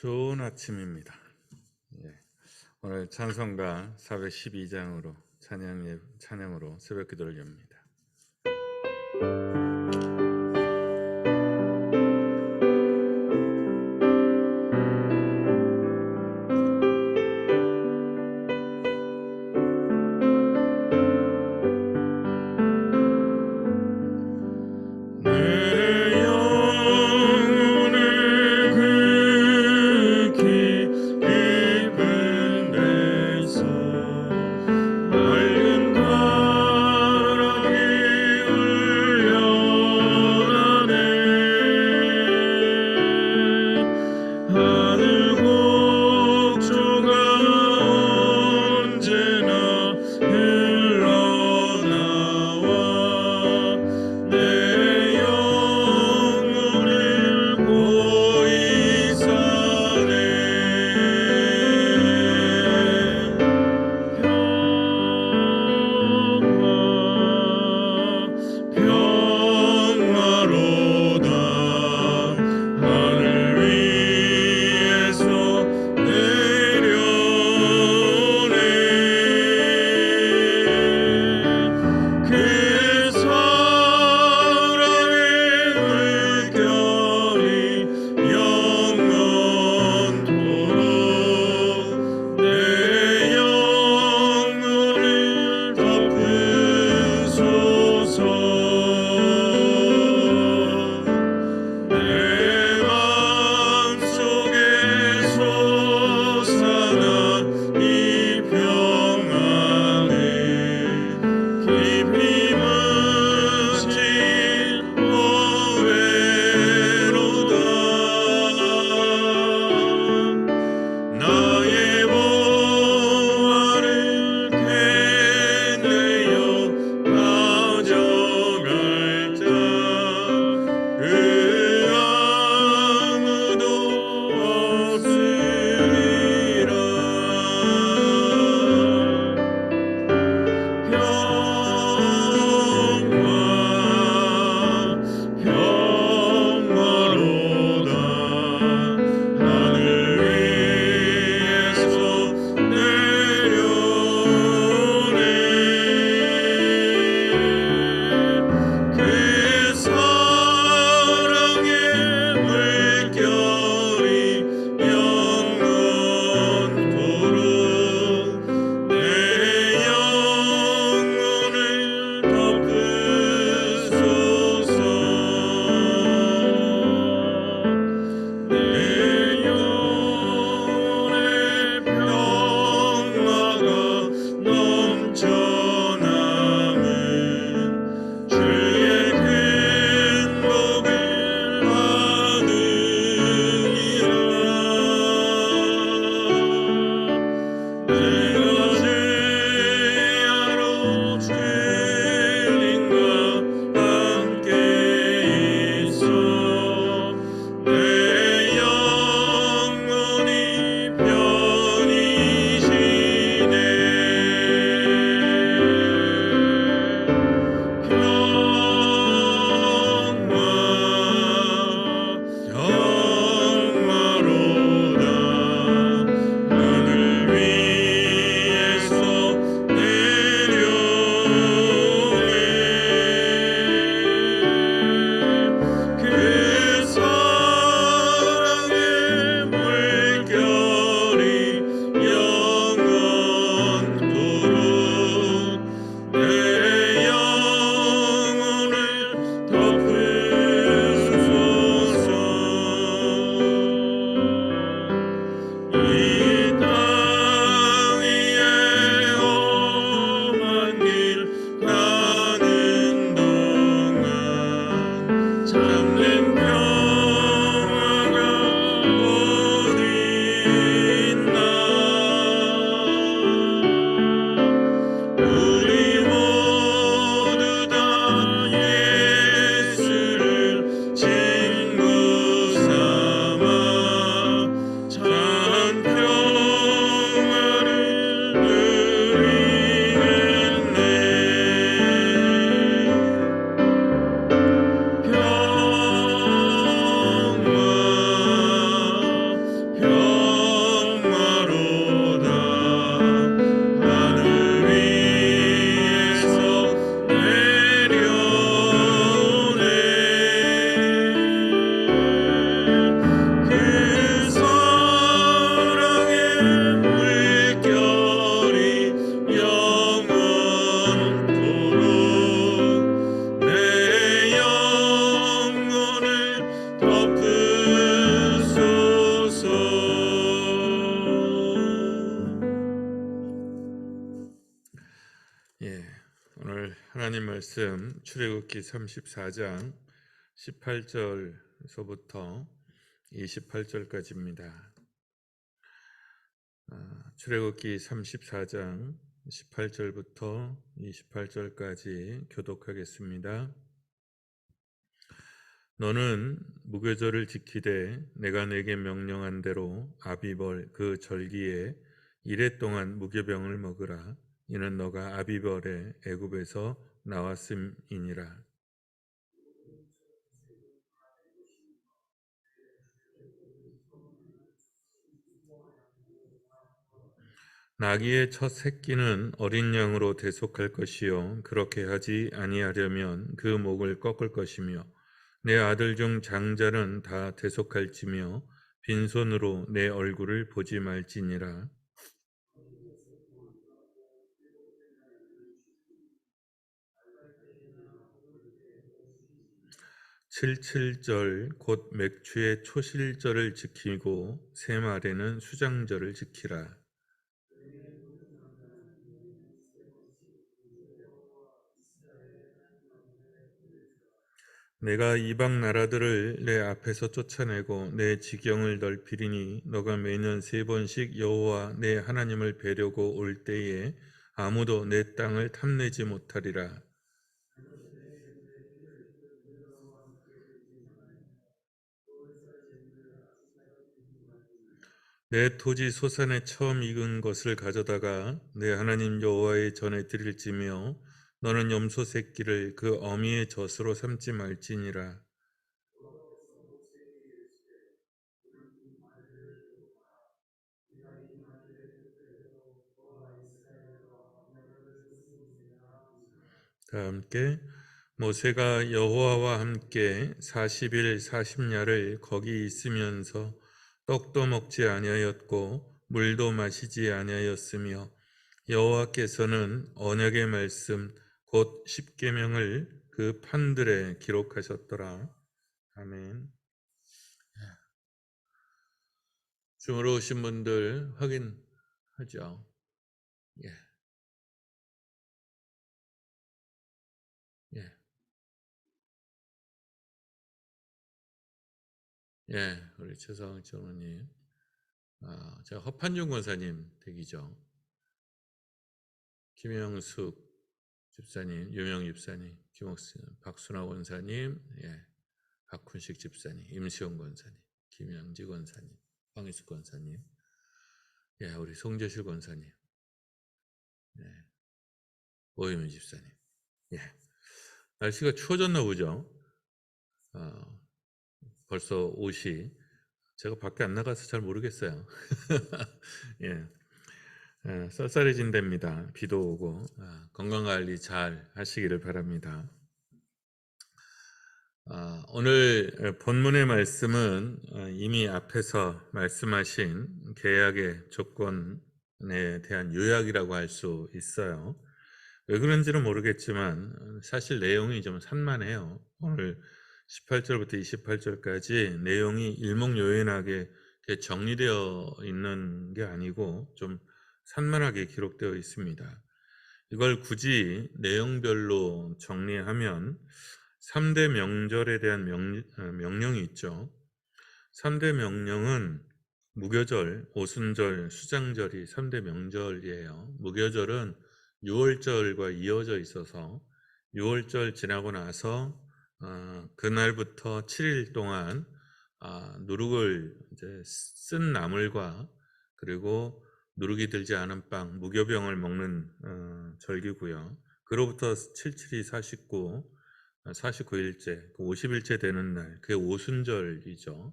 좋은 아침입니다. 예, 오늘 찬송가 412장으로 찬양으로 새벽 기도를 엽니다. 하나님 말씀 출애굽기 34장 18절서부터 28절까지입니다. 출애굽기 34장 18절부터 28절까지 교독하겠습니다. 너는 무교절을 지키되 내가 내게 명령한 대로 아비벌 그 절기에 이레 동안 무교병을 먹으라. 이는 너가 아비벌에 애굽에서 나왔음이니라. 나귀의 첫 새끼는 어린 양으로 대속할 것이요 그렇게 하지 아니하려면 그 목을 꺾을 것이며 내 아들 중 장자는 다 대속할지며 빈손으로 내 얼굴을 보지 말지니라. 77절 곧 맥추의 초실절을 지키고 세 말에는 수장절을 지키라. 내가 이방 나라들을 내 앞에서 쫓아내고 내 지경을 넓히리니 너가 매년 3번씩 여호와 내 하나님을 뵈려고 올 때에 아무도 내 땅을 탐내지 못하리라. 내 토지 소산에 처음 익은 것을 가져다가 내 하나님 여호와의 전에 드릴지며 너는 염소 새끼를 그 어미의 젖으로 삼지 말지니라. 다 함께 모세가 여호와와 함께 40일 40야를 거기 있으면서 떡도 먹지 아니하였고 물도 마시지 아니하였으며 여호와께서는 언약의 말씀 곧 십계명을 그 판들에 기록하셨더라. 아멘. 줌으로 오신 분들 확인하죠. 예, 예, 예. 우리 최성 전우님, 제가 허판중 권사님 댁이죠. 김영숙 집사님, 유명 집사님, 박순화 권사님, 예, 박훈식 집사님, 임시원 권사님, 김영지 권사님, 황희숙 권사님, 예, 우리 송재실 권사님, 예, 오유민 집사님, 예. 날씨가 추워졌나 보죠. 어, 벌써 옷이 제가 밖에 안 나가서 잘 모르겠어요. 예, 쌀쌀해진답니다. 비도 오고 건강 관리 잘 하시기를 바랍니다. 오늘 본문의 말씀은 이미 앞에서 말씀하신 계약의 조건에 대한 요약이라고 할 수 있어요. 왜 그런지는 모르겠지만 사실 내용이 좀 산만해요. 오늘 18절부터 28절까지 내용이 일목요연하게 정리되어 있는 게 아니고 좀 산만하게 기록되어 있습니다. 이걸 굳이 내용별로 정리하면 3대 명절에 대한 명령이 있죠. 3대 명령은 무교절, 오순절, 수장절이 3대 명절이에요. 무교절은 6월절과 이어져 있어서 6월절 지나고 나서 그날부터 7일 동안 누룩을 이제 쓴 나물과 그리고 누룩이 들지 않은 빵, 무교병을 먹는 절기고요. 그로부터 77이 49, 49일째, 50일째 되는 날, 그게 오순절이죠.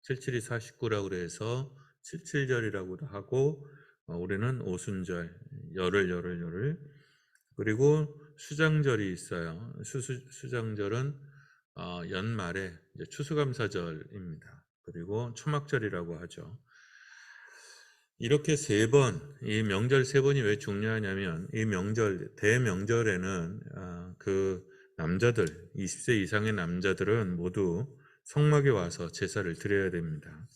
77이 49라고 그래서 77절이라고도 하고 우리는 오순절, 열흘 그리고 수장절이 있어요. 수장절은 연말에 이제 추수감사절입니다. 그리고 초막절이라고 하죠. 이렇게 이 명절 3번이 왜 중요하냐면 이 명절, 대명절에는 그 남자들, 20세 이상의 남자들은 모두 성막에 와서 제사를 드려야 됩니다.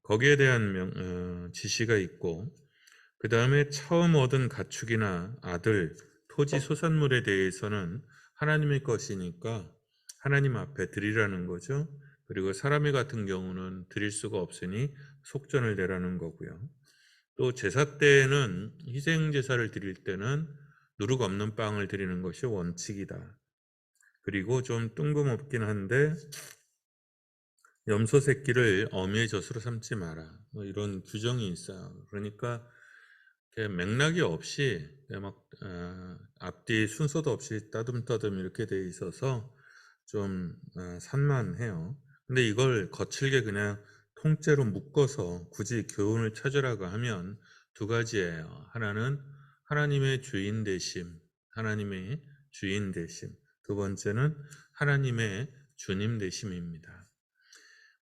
거기에 대한 지시가 있고 그 다음에 처음 얻은 가축이나 아들 토지 소산물에 대해서는 하나님의 것이니까 하나님 앞에 드리라는 거죠. 그리고 사람의 같은 경우는 드릴 수가 없으니 속전을 내라는 거고요. 또 제사 때에는 희생 제사를 드릴 때는 누룩 없는 빵을 드리는 것이 원칙이다. 그리고 좀 뜬금없긴 한데 염소 새끼를 어미의 젖으로 삼지 마라. 뭐 이런 규정이 있어요. 그러니까 이렇게 맥락이 없이 막 앞뒤 순서도 없이 따듬따듬 이렇게 돼 있어서 좀 산만해요. 근데 이걸 거칠게 그냥 통째로 묶어서 굳이 교훈을 찾으라고 하면 두 가지예요. 하나는 하나님의 주인 되심, 하나님의 주인 되심. 두 번째는 하나님의 주님 되심입니다.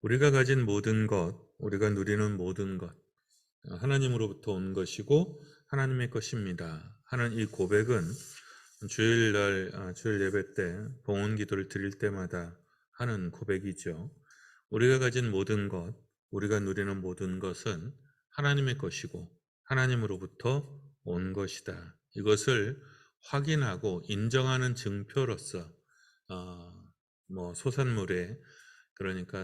우리가 가진 모든 것, 우리가 누리는 모든 것, 하나님으로부터 온 것이고 하나님의 것입니다 하는 이 고백은 주일날 주일 예배 때 봉헌 기도를 드릴 때마다 하는 고백이죠. 우리가 가진 모든 것, 우리가 누리는 모든 것은 하나님의 것이고 하나님으로부터 온 것이다. 이것을 확인하고 인정하는 증표로서 소산물에, 그러니까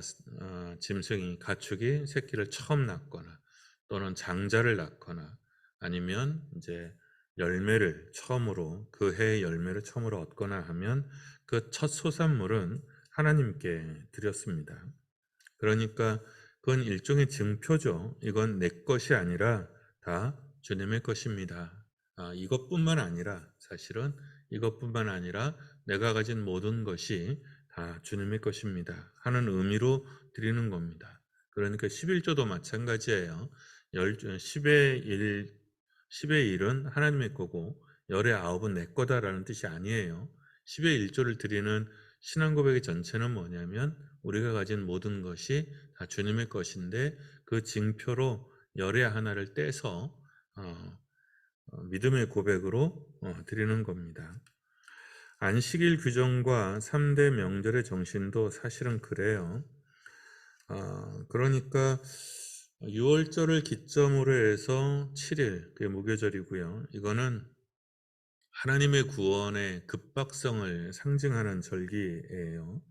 짐승이, 가축이 새끼를 처음 낳거나 또는 장자를 낳거나 아니면 이제 열매를 처음으로, 그 해의 열매를 처음으로 얻거나 하면 그 첫 소산물은 하나님께 드렸습니다. 그러니까 그건 일종의 증표죠. 이건 내 것이 아니라 다 주님의 것입니다. 이것뿐만 아니라, 사실은 이것뿐만 아니라 내가 가진 모든 것이 다 주님의 것입니다 하는 의미로 드리는 겁니다. 그러니까 11조도 마찬가지예요. 10의 1은 하나님의 거고 열의 9은 내 거다라는 뜻이 아니에요. 10의 1조를 드리는 신앙 고백의 전체는 뭐냐면 우리가 가진 모든 것이 다 주님의 것인데 그 징표로 열의 하나를 떼서 믿음의 고백으로 드리는 겁니다. 안식일 규정과 3대 명절의 정신도 사실은 그래요. 그러니까 6월절을 기점으로 해서 7일, 그게 무교절이고요. 이거는 하나님의 구원의 급박성을 상징하는 절기예요.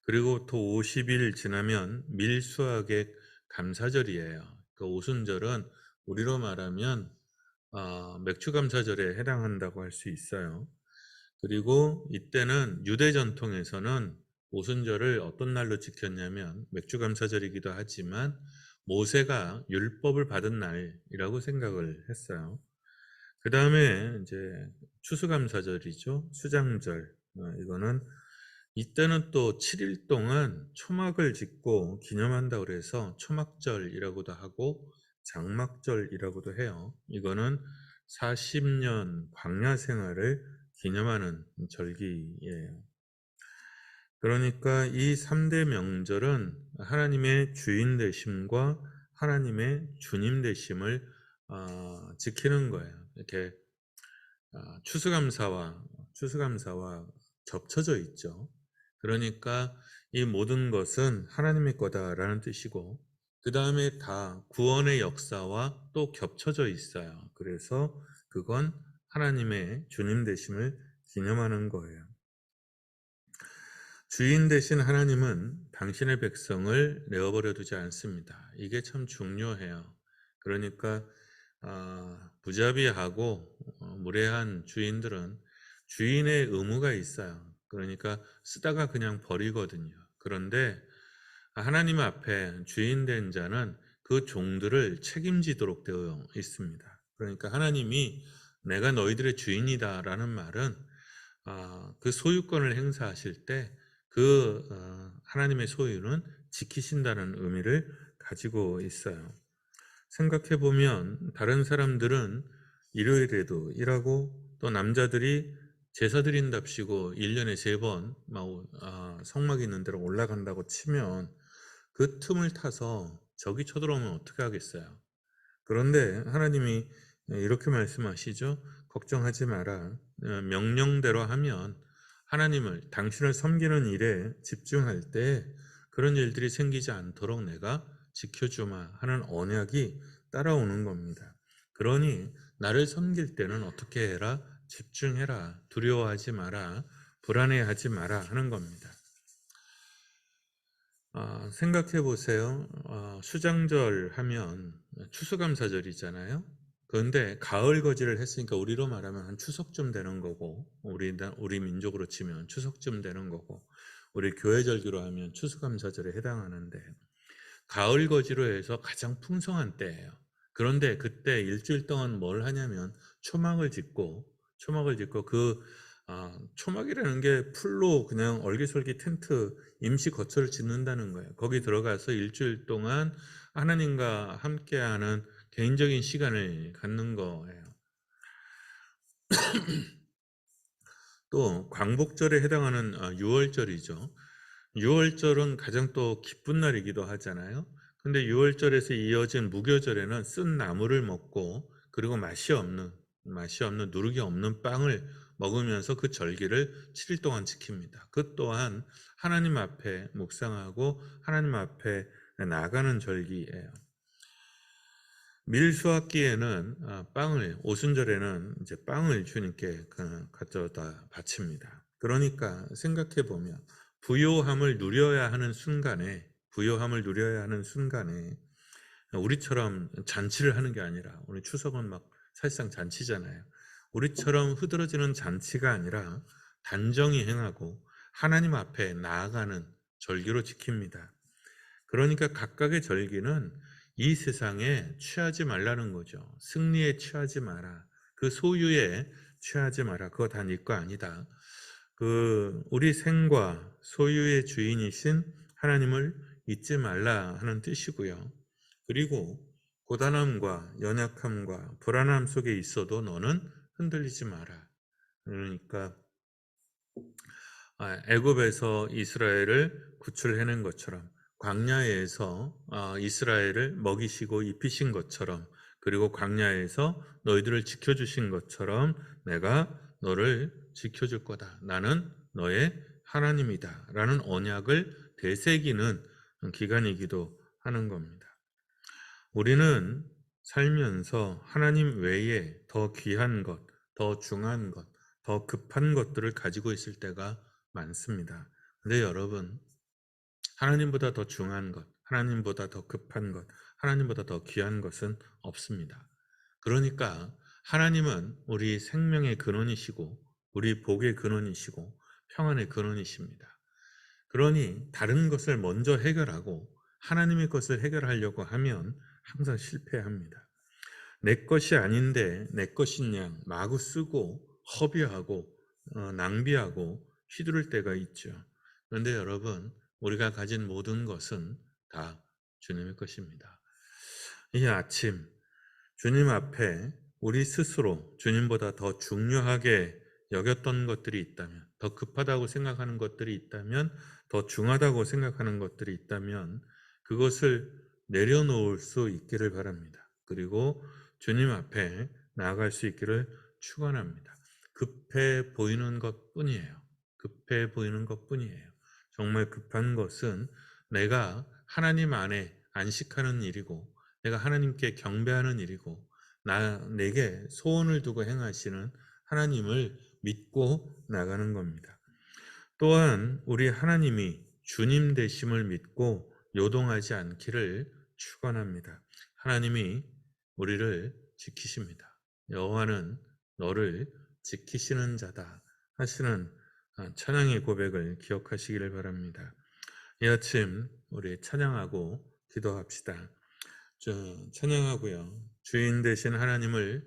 그리고 또 50일 지나면 밀수학의 감사절이에요. 그 오순절은 우리로 말하면 맥주 감사절에 해당한다고 할 수 있어요. 그리고 이때는 유대 전통에서는 오순절을 어떤 날로 지켰냐면 맥주 감사절이기도 하지만 모세가 율법을 받은 날이라고 생각을 했어요. 그 다음에 이제 추수감사절이죠. 수장절. 이거는 이때는 또 7일 동안 초막을 짓고 기념한다고 그래서 초막절이라고도 하고 장막절이라고도 해요. 이거는 40년 광야 생활을 기념하는 절기예요. 그러니까 이 3대 명절은 하나님의 주인 되심과 하나님의 주님 되심을 지키는 거예요. 이렇게 추수감사와 겹쳐져 있죠. 그러니까 이 모든 것은 하나님의 거다라는 뜻이고 그 다음에 다 구원의 역사와 또 겹쳐져 있어요. 그래서 그건 하나님의 주님 되심을 기념하는 거예요. 주인 되신 하나님은 당신의 백성을 내어버려 두지 않습니다. 이게 참 중요해요. 그러니까 부자비하고 무례한 주인들은 주인의 의무가 있어요. 그러니까 쓰다가 그냥 버리거든요. 그런데 하나님 앞에 주인 된 자는 그 종들을 책임지도록 되어 있습니다. 그러니까 하나님이 내가 너희들의 주인이다라는 말은 그 소유권을 행사하실 때 그 하나님의 소유는 지키신다는 의미를 가지고 있어요. 생각해 보면 다른 사람들은 일요일에도 일하고 또 남자들이 제사 드린답시고 1년에 3번 성막 있는 데로 올라간다고 치면 그 틈을 타서 적이 쳐들어오면 어떻게 하겠어요? 그런데 하나님이 이렇게 말씀하시죠. 걱정하지 마라. 명령대로 하면 하나님을, 당신을 섬기는 일에 집중할 때 그런 일들이 생기지 않도록 내가 지켜주마 하는 언약이 따라오는 겁니다. 그러니 나를 섬길 때는 어떻게 해라? 집중해라. 두려워하지 마라. 불안해하지 마라 하는 겁니다. 생각해 보세요. 수장절 하면 추수감사절이잖아요. 그런데 가을 거지를 했으니까 우리로 말하면 한 추석쯤 되는 거고, 우리 민족으로 치면 추석쯤 되는 거고, 우리 교회 절기로 하면 추수감사절에 해당하는데, 가을 거지로 해서 가장 풍성한 때예요. 그런데 그때 일주일 동안 뭘 하냐면 초막을 짓고 초막이라는 게 풀로 그냥 얼기설기 텐트 임시 거처를 짓는다는 거예요. 거기 들어가서 일주일 동안 하나님과 함께하는 개인적인 시간을 갖는 거예요. 또 광복절에 해당하는 6월절이죠. 6월절은 가장 또 기쁜 날이기도 하잖아요. 근데 6월절에서 이어진 무교절에는 쓴 나물을 먹고 그리고 맛이 없는 누룩이 없는 빵을 먹으면서 그 절기를 7일 동안 지킵니다. 그 또한 하나님 앞에 묵상하고 하나님 앞에 나가는 절기예요. 밀수확기에는 오순절에는 이제 빵을 주님께 가져다 바칩니다. 그러니까 생각해 보면 부요함을 누려야 하는 순간에 우리처럼 잔치를 하는 게 아니라, 우리 추석은 막 사실상 잔치잖아요. 우리처럼 흐드러지는 잔치가 아니라 단정히 행하고 하나님 앞에 나아가는 절기로 지킵니다. 그러니까 각각의 절기는 이 세상에 취하지 말라는 거죠. 승리에 취하지 마라. 그 소유에 취하지 마라. 그거 다 네 거 아니다. 우리 생과 소유의 주인이신 하나님을 잊지 말라 하는 뜻이고요. 그리고 고단함과 연약함과 불안함 속에 있어도 너는 흔들리지 마라. 그러니까 애굽에서 이스라엘을 구출해낸 것처럼, 광야에서 이스라엘을 먹이시고 입히신 것처럼, 그리고 광야에서 너희들을 지켜주신 것처럼 내가 너를 지켜줄 거다. 나는 너의 하나님이다. 라는 언약을 되새기는 기간이기도 하는 겁니다. 우리는 살면서 하나님 외에 더 귀한 것, 더 중요한 것, 더 급한 것들을 가지고 있을 때가 많습니다. 근데 여러분, 하나님보다 더 중요한 것, 하나님보다 더 급한 것, 하나님보다 더 귀한 것은 없습니다. 그러니까 하나님은 우리 생명의 근원이시고 우리 복의 근원이시고 평안의 근원이십니다. 그러니 다른 것을 먼저 해결하고 하나님의 것을 해결하려고 하면 항상 실패합니다. 내 것이 아닌데 내 것인 양 마구 쓰고 허비하고 낭비하고 휘두를 때가 있죠. 그런데 여러분, 우리가 가진 모든 것은 다 주님의 것입니다. 이 아침 주님 앞에 우리 스스로 주님보다 더 중요하게 여겼던 것들이 있다면, 더 급하다고 생각하는 것들이 있다면, 더 중하다고 생각하는 것들이 있다면 그것을 내려놓을 수 있기를 바랍니다. 그리고 주님 앞에 나아갈 수 있기를 축원합니다. 급해 보이는 것뿐이에요. 급해 보이는 것뿐이에요. 정말 급한 것은 내가 하나님 안에 안식하는 일이고, 내가 하나님께 경배하는 일이고, 내게 소원을 두고 행하시는 하나님을 믿고 나가는 겁니다. 또한 우리 하나님이 주님 되심을 믿고 요동하지 않기를 축원합니다. 하나님이 우리를 지키십니다. 여호와는 너를 지키시는 자다 하시는 찬양의 고백을 기억하시기를 바랍니다. 이 아침 우리 찬양하고 기도합시다. 찬양하고요. 주인 되신 하나님을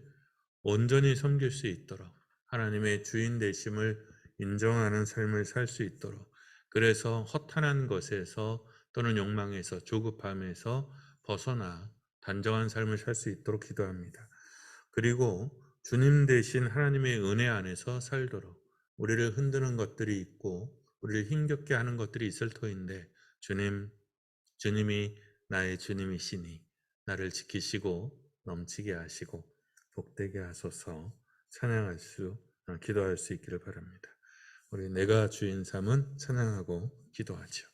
온전히 섬길 수 있도록, 하나님의 주인 되심을 인정하는 삶을 살 수 있도록, 그래서 허탄한 것에서 또는 욕망에서, 조급함에서 벗어나 단정한 삶을 살 수 있도록 기도합니다. 그리고 주님 되신 하나님의 은혜 안에서 살도록, 우리를 흔드는 것들이 있고 우리를 힘겹게 하는 것들이 있을 터인데 주님이 나의 주님이시니 나를 지키시고 넘치게 하시고 복되게 하소서 기도할 수 있기를 바랍니다. 우리 내가 주인 삼은 찬양하고 기도하죠.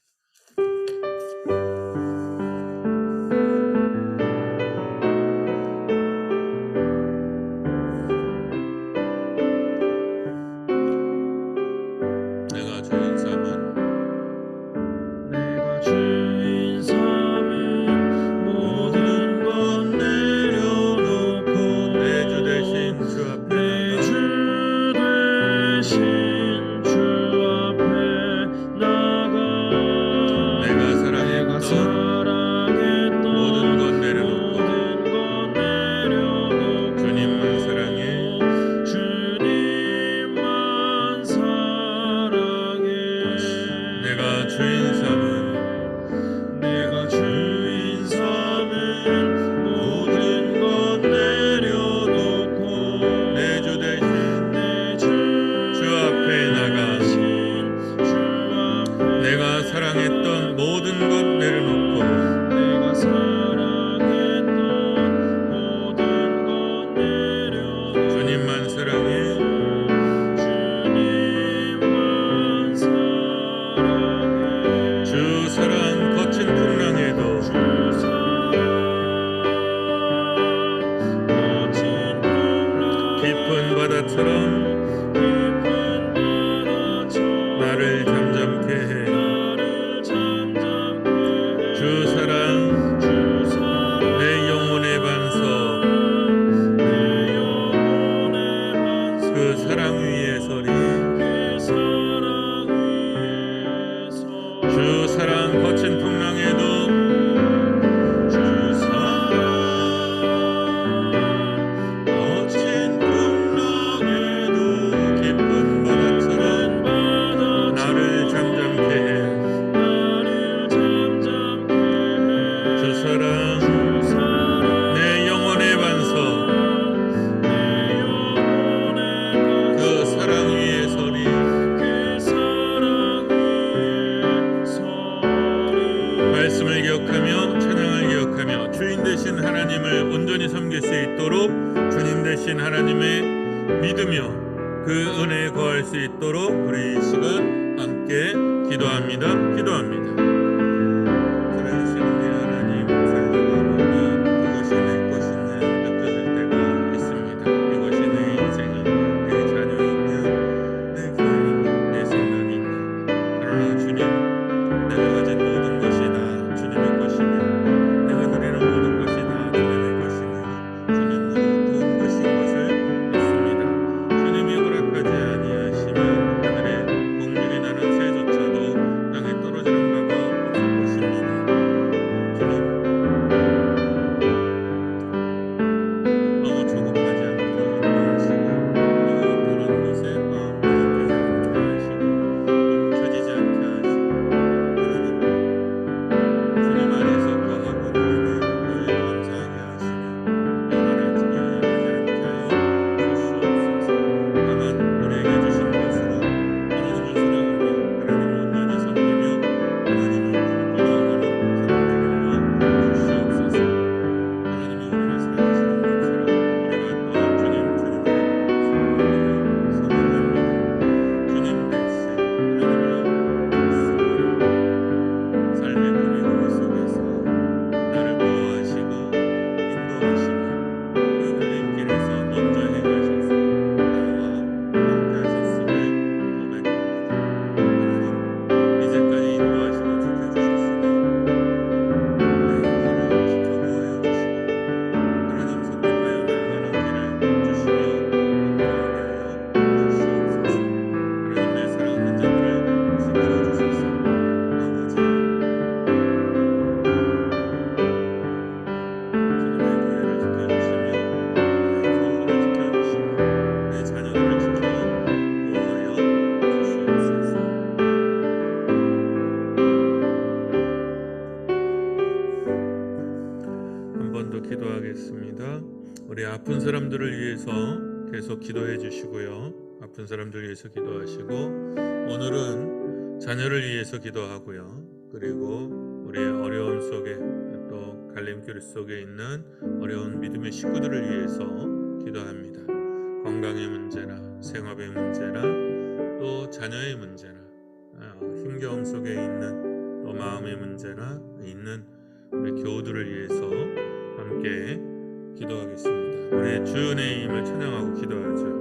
되신 하나님을 온전히 섬길 수 있도록 주님 되신 하나님의 믿으며 그 은혜에 거할 수 있도록 우리 이 시간 함께 기도합니다. 기도합니다. 살아계신 우리 하나님, 살다가 보면 그것이 내 것이냐 느껴질 때가 있습니다. 이것이 내 인생이냐, 내 자녀이냐, 내 교회이냐, 내 생각이냐. 그러나 주님, 내가 가진 모든 것이 다 주님의 것이며 내가 누리는 모든 것이 다 주님의 것이며 주님으로 돈 것인 것을 믿습니다. 주님이 허락하지 아니하시면 하늘의 공중에 나는 새조차도 땅에 떨어지는 바가 없을 것입니다. 주님, 너무 조급하지 않도록 인도하시고 우리가 떠난 곳에 마음 돌이키지 않게 하시고 멈춰지지 않게 하시고 하나님, 주님 안에서 거하고 있는 늘 감사하게 하시며 영원하지 않게 하여 주시옵소서. 다만 우리에게 주신 것으로 하나님을 사랑하며 하나님을 온전히 섬기며 하나님을 기도하는 사람들이 되어 주시옵소서. 하나님이 우리를 사랑하시는 것처럼 우리가 또한 주님을 사랑하기를 소망합니다. 주님 대신 하나님을 믿습니다. 삶의 고민 속에서 나를 보호하시고 인도하시며 그 갈림길에서 먼저 행하셔서 나와 함께 하셨음을 고백합니다. 하나님, 이제까지 인도하시고 지켜주셨으니 내 하루 지켜보아여 주시고 하나님 선택하여 나아가는 길을 주시며 함께하게 하여 주시옵소서. 하나님, 내 사랑하는 자들을 지켜주소서. 아버지, 주님의 교회를 지켜주시며 하나님의 교우를 지켜주시며 내 자녀들을 지켜 보호하여 주시옵소서. 한 번 더 기도하겠습니다. 우리 아픈 사람들을 위해서 계속 기도해 주시고요. 아픈 사람들 위해서 기도하시고 오늘은 자녀를 위해서 기도하고요. 그리고 우리의 어려움 속에 또 갈림길 속에 있는 어려운 믿음의 식구들을 위해서 기도합니다. 건강의 문제나 생업의 문제나 또 자녀의 문제나 힘겨움 속에 있는 또 마음의 문제나 있는 우리 교우들을 위해서 함께 기도하겠습니다. 우리 주의 힘을 찬양하고 기도하죠.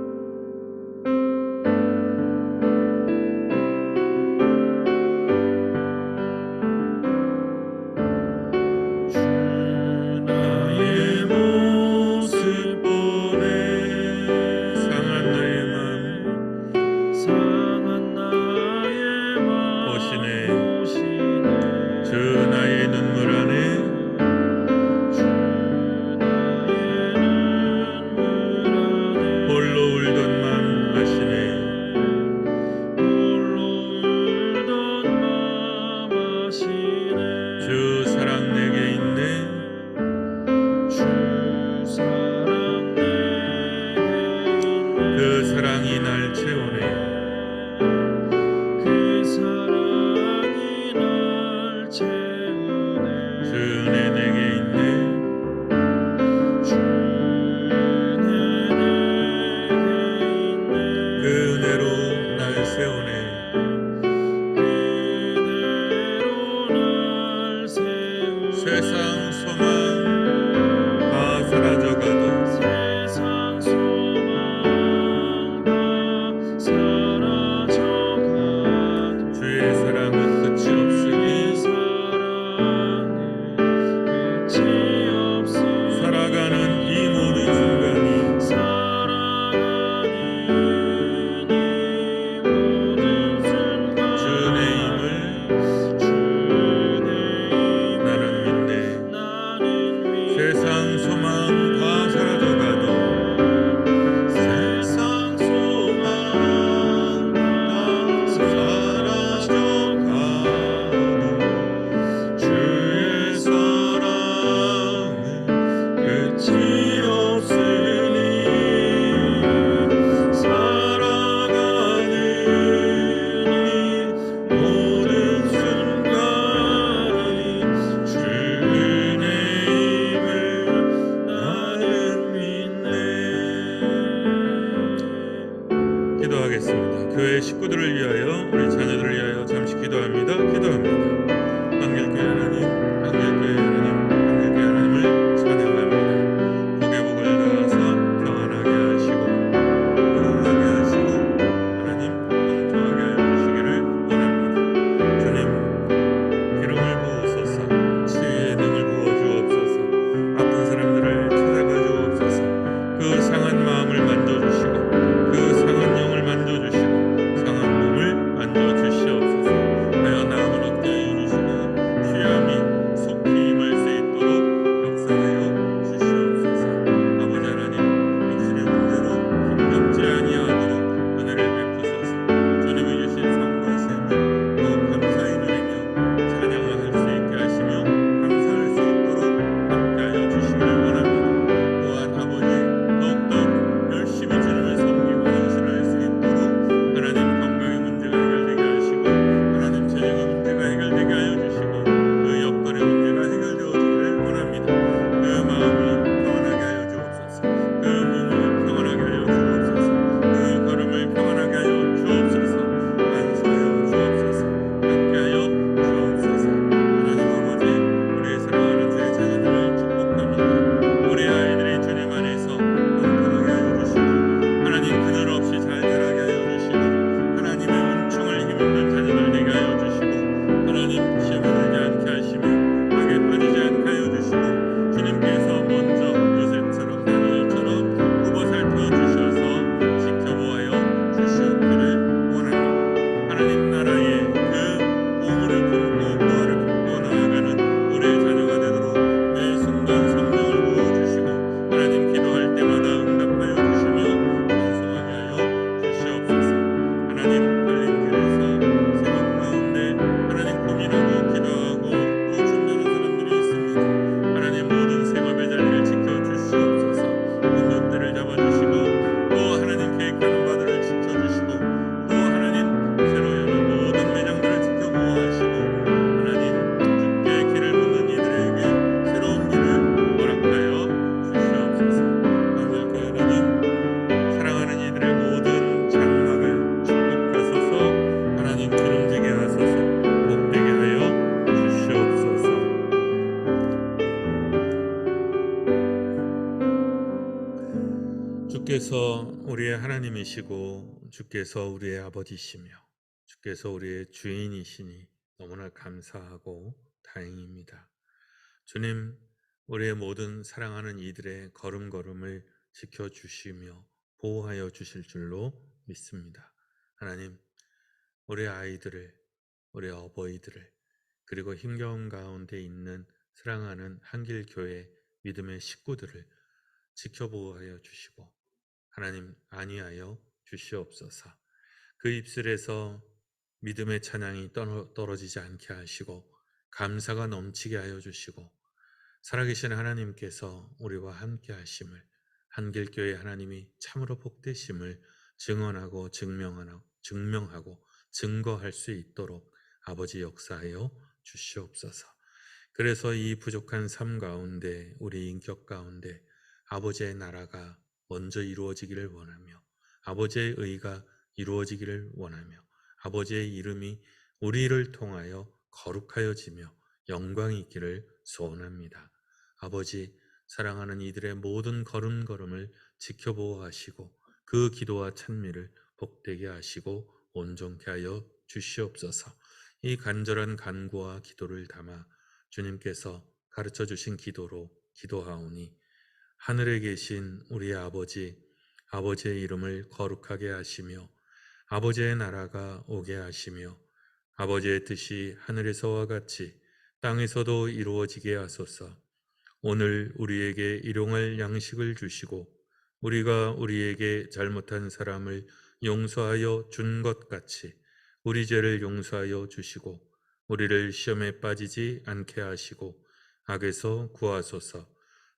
홀로 주께서 우리의 하나님이시고 주께서 우리의 아버지시며 주께서 우리의 주인이시니 너무나 감사하고 다행입니다. 주님, 우리의 모든 사랑하는 이들의 걸음걸음을 지켜주시며 보호하여 주실 줄로 믿습니다. 하나님, 우리 아이들을, 우리 어버이들을, 그리고 힘겨운 가운데 있는 사랑하는 한길교회 믿음의 식구들을 지켜보호하여 주시고 하나님 안위하여 주시옵소서. 그 입술에서 믿음의 찬양이 떨어지지 않게 하시고 감사가 넘치게 하여 주시고 살아계신 하나님께서 우리와 함께 하심을 한길교회 하나님이 참으로 복되심을 증언하고 증명하고 증거할 수 있도록 아버지 역사하여 주시옵소서. 그래서 이 부족한 삶 가운데 우리 인격 가운데 아버지의 나라가 먼저 이루어지기를 원하며 아버지의 의가 이루어지기를 원하며 아버지의 이름이 우리를 통하여 거룩하여지며 영광이 있기를 소원합니다. 아버지, 사랑하는 이들의 모든 걸음걸음을 지켜보호하시고 그 기도와 찬미를 복되게 하시고 온전케 하여 주시옵소서. 이 간절한 간구와 기도를 담아 주님께서 가르쳐 주신 기도로 기도하오니 하늘에 계신 우리 아버지, 아버지의 이름을 거룩하게 하시며 아버지의 나라가 오게 하시며 아버지의 뜻이 하늘에서와 같이 땅에서도 이루어지게 하소서. 오늘 우리에게 일용할 양식을 주시고 우리가 우리에게 잘못한 사람을 용서하여 준 것 같이 우리 죄를 용서하여 주시고 우리를 시험에 빠지지 않게 하시고 악에서 구하소서.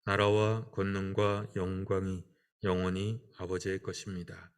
나라와 권능과 영광이 영원히 아버지의 것입니다.